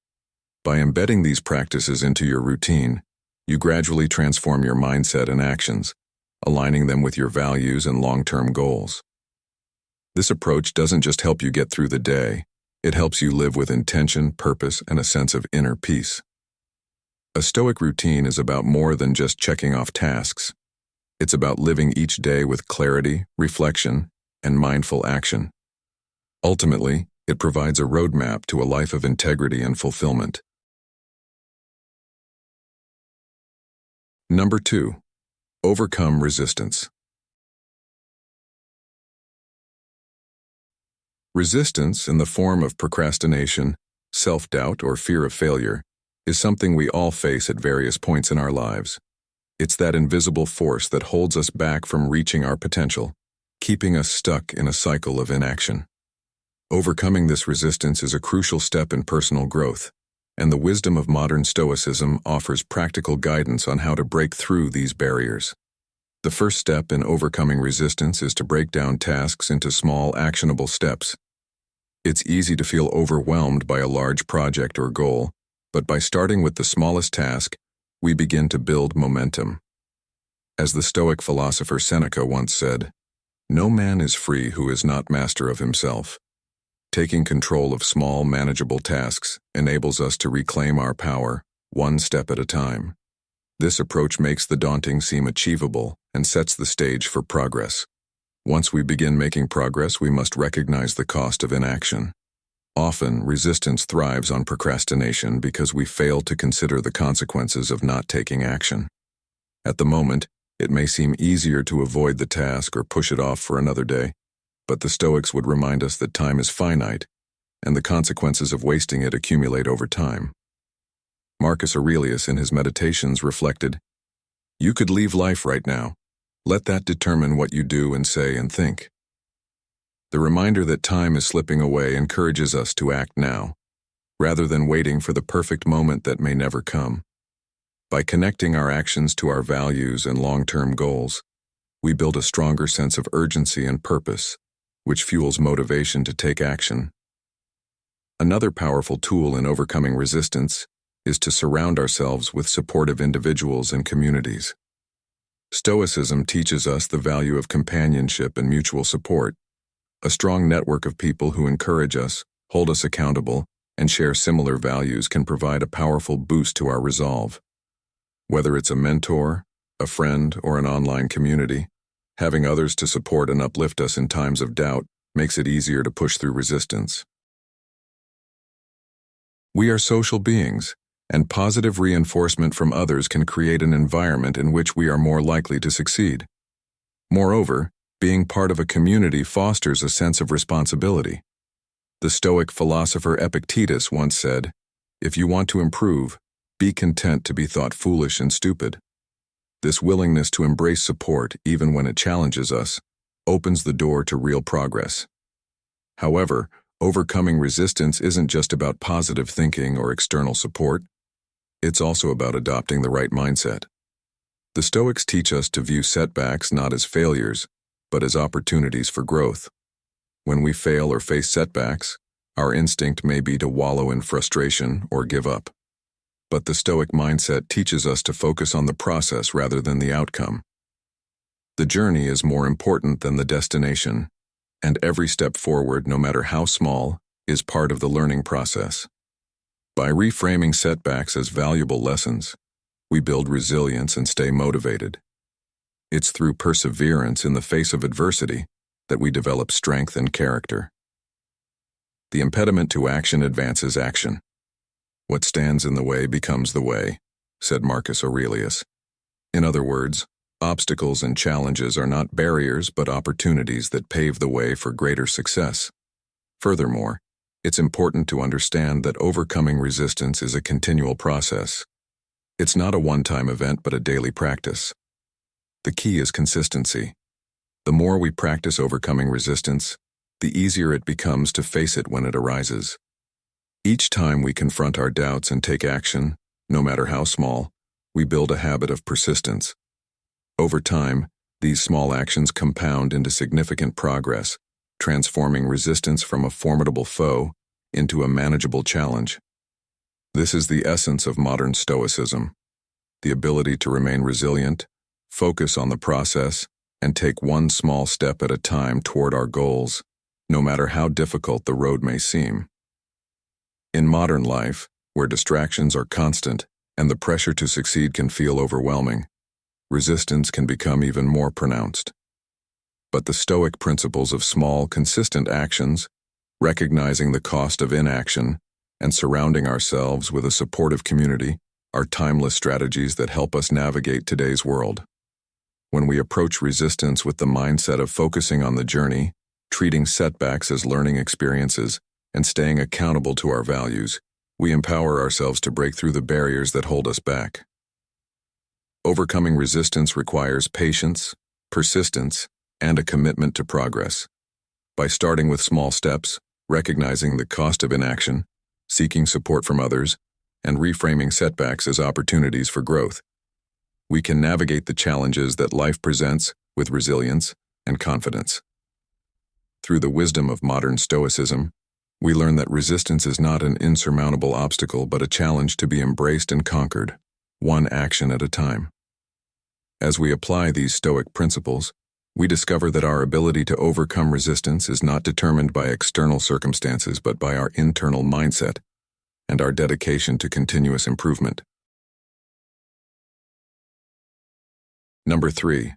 By embedding these practices into your routine, you gradually transform your mindset and actions, aligning them with your values and long-term goals. This approach doesn't just help you get through the day, it helps you live with intention, purpose, and a sense of inner peace. A Stoic routine is about more than just checking off tasks. It's about living each day with clarity, reflection, and mindful action. Ultimately, it provides a roadmap to a life of integrity and fulfillment. Number 2. Overcome resistance. Resistance, in the form of procrastination, self-doubt, or fear of failure, is something we all face at various points in our lives. It's that invisible force that holds us back from reaching our potential, keeping us stuck in a cycle of inaction. Overcoming this resistance is a crucial step in personal growth, and the wisdom of modern Stoicism offers practical guidance on how to break through these barriers. The first step in overcoming resistance is to break down tasks into small, actionable steps. It's easy to feel overwhelmed by a large project or goal, but by starting with the smallest task, we begin to build momentum. As the Stoic philosopher Seneca once said, "No man is free who is not master of himself." Taking control of small, manageable tasks enables us to reclaim our power, one step at a time. This approach makes the daunting seem achievable and sets the stage for progress. Once we begin making progress, we must recognize the cost of inaction. Often, resistance thrives on procrastination because we fail to consider the consequences of not taking action. At the moment, it may seem easier to avoid the task or push it off for another day, but the Stoics would remind us that time is finite, and the consequences of wasting it accumulate over time. Marcus Aurelius in his Meditations reflected, "You could leave life right now. Let that determine what you do and say and think." The reminder that time is slipping away encourages us to act now, rather than waiting for the perfect moment that may never come. By connecting our actions to our values and long-term goals, we build a stronger sense of urgency and purpose, which fuels motivation to take action. Another powerful tool in overcoming resistance is to surround ourselves with supportive individuals and communities. Stoicism teaches us the value of companionship and mutual support. A strong network of people who encourage us, hold us accountable, and share similar values can provide a powerful boost to our resolve. Whether it's a mentor, a friend, or an online community, having others to support and uplift us in times of doubt makes it easier to push through resistance. We are social beings, and positive reinforcement from others can create an environment in which we are more likely to succeed. Moreover, being part of a community fosters a sense of responsibility. The Stoic philosopher Epictetus once said, "If you want to improve, Be content to be thought foolish and stupid. This willingness to embrace support, even when it challenges us, opens the door to real progress. However, overcoming resistance isn't just about positive thinking or external support. It's also about adopting the right mindset. The Stoics teach us to view setbacks not as failures, but as opportunities for growth. When we fail or face setbacks, our instinct may be to wallow in frustration or give up. But the Stoic mindset teaches us to focus on the process rather than the outcome. The journey is more important than the destination, and every step forward, no matter how small, is part of the learning process. By reframing setbacks as valuable lessons, we build resilience and stay motivated. It's through perseverance in the face of adversity that we develop strength and character. The impediment to action advances action. What stands in the way becomes the way, said Marcus Aurelius. In other words, obstacles and challenges are not barriers but opportunities that pave the way for greater success. Furthermore, it's important to understand that overcoming resistance is a continual process. It's not a one-time event but a daily practice. The key is consistency. The more we practice overcoming resistance, the easier it becomes to face it when it arises. Each time we confront our doubts and take action, no matter how small, we build a habit of persistence. Over time, these small actions compound into significant progress, transforming resistance from a formidable foe into a manageable challenge. This is the essence of modern Stoicism: the ability to remain resilient, focus on the process, and take one small step at a time toward our goals, no matter how difficult the road may seem. In modern life, where distractions are constant and the pressure to succeed can feel overwhelming, resistance can become even more pronounced. But the Stoic principles of small, consistent actions, recognizing the cost of inaction, and surrounding ourselves with a supportive community are timeless strategies that help us navigate today's world. When we approach resistance with the mindset of focusing on the journey, treating setbacks as learning experiences, and staying accountable to our values, we empower ourselves to break through the barriers that hold us back. Overcoming resistance requires patience, persistence, and a commitment to progress. By starting with small steps, recognizing the cost of inaction, seeking support from others, and reframing setbacks as opportunities for growth, we can navigate the challenges that life presents with resilience and confidence. Through the wisdom of modern Stoicism, we learn that resistance is not an insurmountable obstacle but a challenge to be embraced and conquered, one action at a time. As we apply these Stoic principles, we discover that our ability to overcome resistance is not determined by external circumstances but by our internal mindset and our dedication to continuous improvement. Number 3.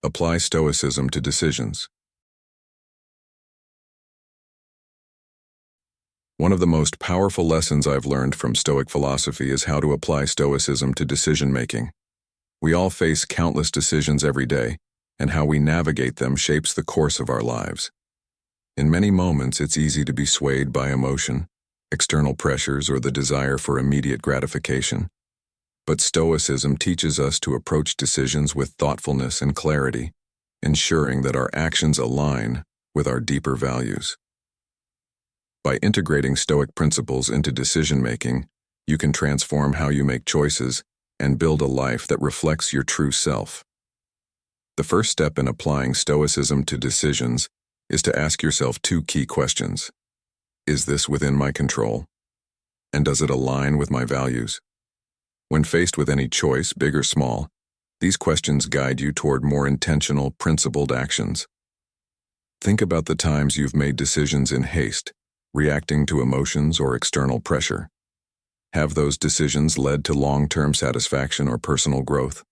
Apply Stoicism to decisions. One of the most powerful lessons I've learned from Stoic philosophy is how to apply Stoicism to decision-making. We all face countless decisions every day, and how we navigate them shapes the course of our lives. In many moments, it's easy to be swayed by emotion, external pressures, or the desire for immediate gratification. But Stoicism teaches us to approach decisions with thoughtfulness and clarity, ensuring that our actions align with our deeper values. By integrating Stoic principles into decision-making, you can transform how you make choices and build a life that reflects your true self. The first step in applying Stoicism to decisions is to ask yourself 2 key questions. Is this within my control? And does it align with my values? When faced with any choice, big or small, these questions guide you toward more intentional, principled actions. Think about the times you've made decisions in haste, reacting to emotions or external pressure. Have those decisions led to long-term satisfaction or personal growth?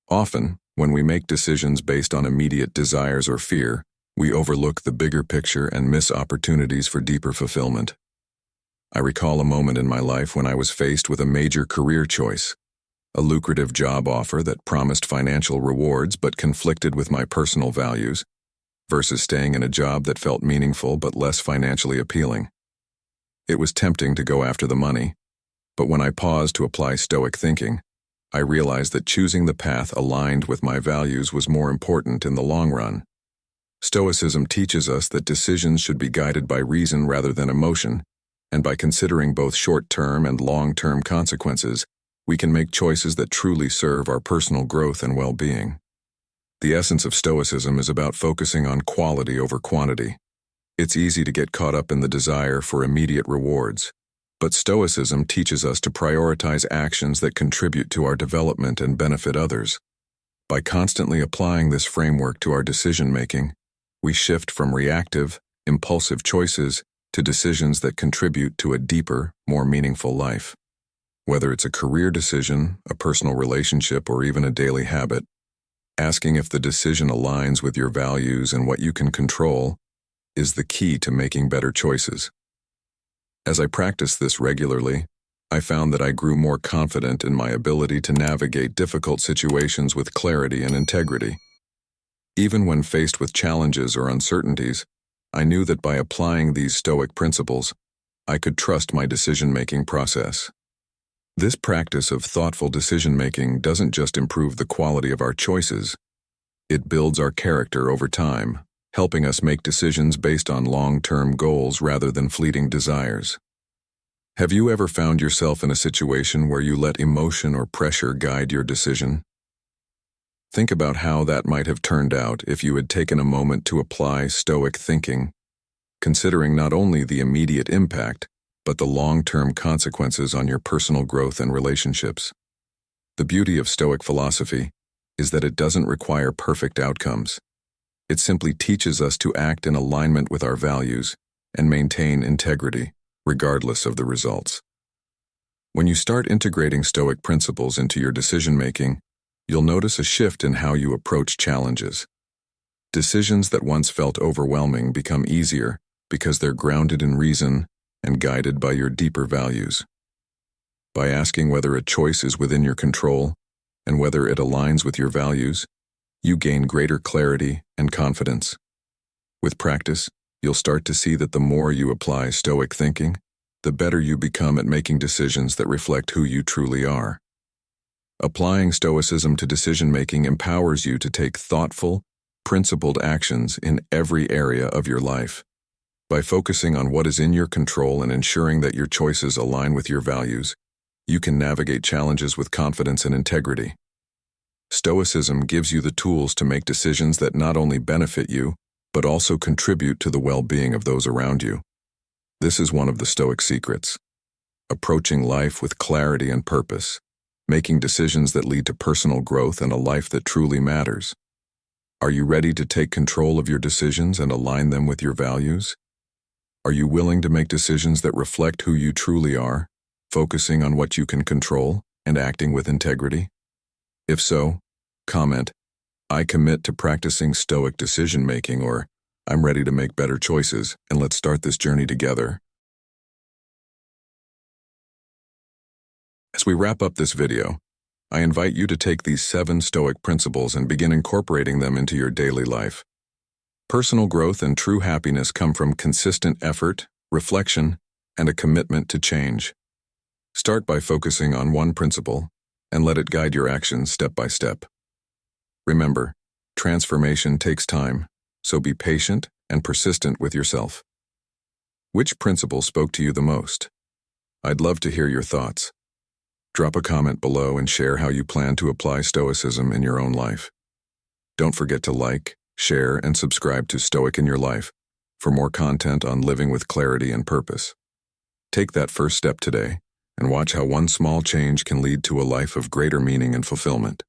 Often, when we make decisions based on immediate desires or fear, we overlook the bigger picture and miss opportunities for deeper fulfillment. I recall a moment in my life when I was faced with a major career choice, a lucrative job offer that promised financial rewards but conflicted with my personal values, versus staying in a job that felt meaningful but less financially appealing. It was tempting to go after the money, But when I paused to apply Stoic thinking, I realized that choosing the path aligned with my values was more important in the long run. Stoicism teaches us that decisions should be guided by reason rather than emotion, and by considering both short-term and long-term consequences, we can make choices that truly serve our personal growth and well-being. The essence of Stoicism is about focusing on quality over quantity. It's easy to get caught up in the desire for immediate rewards, but Stoicism teaches us to prioritize actions that contribute to our development and benefit others. By constantly applying this framework to our decision-making, we shift from reactive, impulsive choices to decisions that contribute to a deeper, more meaningful life. Whether it's a career decision, a personal relationship, or even a daily habit, asking if the decision aligns with your values and what you can control is the key to making better choices. As I practiced this regularly, I found that I grew more confident in my ability to navigate difficult situations with clarity and integrity. Even when faced with challenges or uncertainties, I knew that by applying these Stoic principles, I could trust my decision-making process. This practice of thoughtful decision-making doesn't just improve the quality of our choices, it builds our character over time, helping us make decisions based on long-term goals rather than fleeting desires. Have you ever found yourself in a situation where you let emotion or pressure guide your decision? Think about how that might have turned out if you had taken a moment to apply Stoic thinking, considering not only the immediate impact, but the long-term consequences on your personal growth and relationships. The beauty of Stoic philosophy is that it doesn't require perfect outcomes. It simply teaches us to act in alignment with our values and maintain integrity, regardless of the results. When you start integrating Stoic principles into your decision-making, you'll notice a shift in how you approach challenges. Decisions that once felt overwhelming become easier because they're grounded in reason and guided by your deeper values. By asking whether a choice is within your control and whether it aligns with your values, you gain greater clarity and confidence. With practice, you'll start to see that the more you apply Stoic thinking, the better you become at making decisions that reflect who you truly are. Applying Stoicism to decision-making empowers you to take thoughtful, principled actions in every area of your life. By focusing on what is in your control and ensuring that your choices align with your values, you can navigate challenges with confidence and integrity. Stoicism gives you the tools to make decisions that not only benefit you, but also contribute to the well-being of those around you. This is one of the Stoic secrets: approaching life with clarity and purpose, making decisions that lead to personal growth and a life that truly matters. Are you ready to take control of your decisions and align them with your values? Are you willing to make decisions that reflect who you truly are, focusing on what you can control and acting with integrity? If so, comment, "I commit to practicing Stoic decision-making," or "I'm ready to make better choices, and let's start this journey together." As we wrap up this video, I invite you to take these 7 Stoic principles and begin incorporating them into your daily life. Personal growth and true happiness come from consistent effort, reflection, and a commitment to change. Start by focusing on one principle and let it guide your actions step by step. Remember, transformation takes time, so be patient and persistent with yourself. Which principle spoke to you the most? I'd love to hear your thoughts. Drop a comment below and share how you plan to apply Stoicism in your own life. Don't forget to like, share, and subscribe to Stoic in Your Life for more content on living with clarity and purpose. Take that first step today and watch how one small change can lead to a life of greater meaning and fulfillment.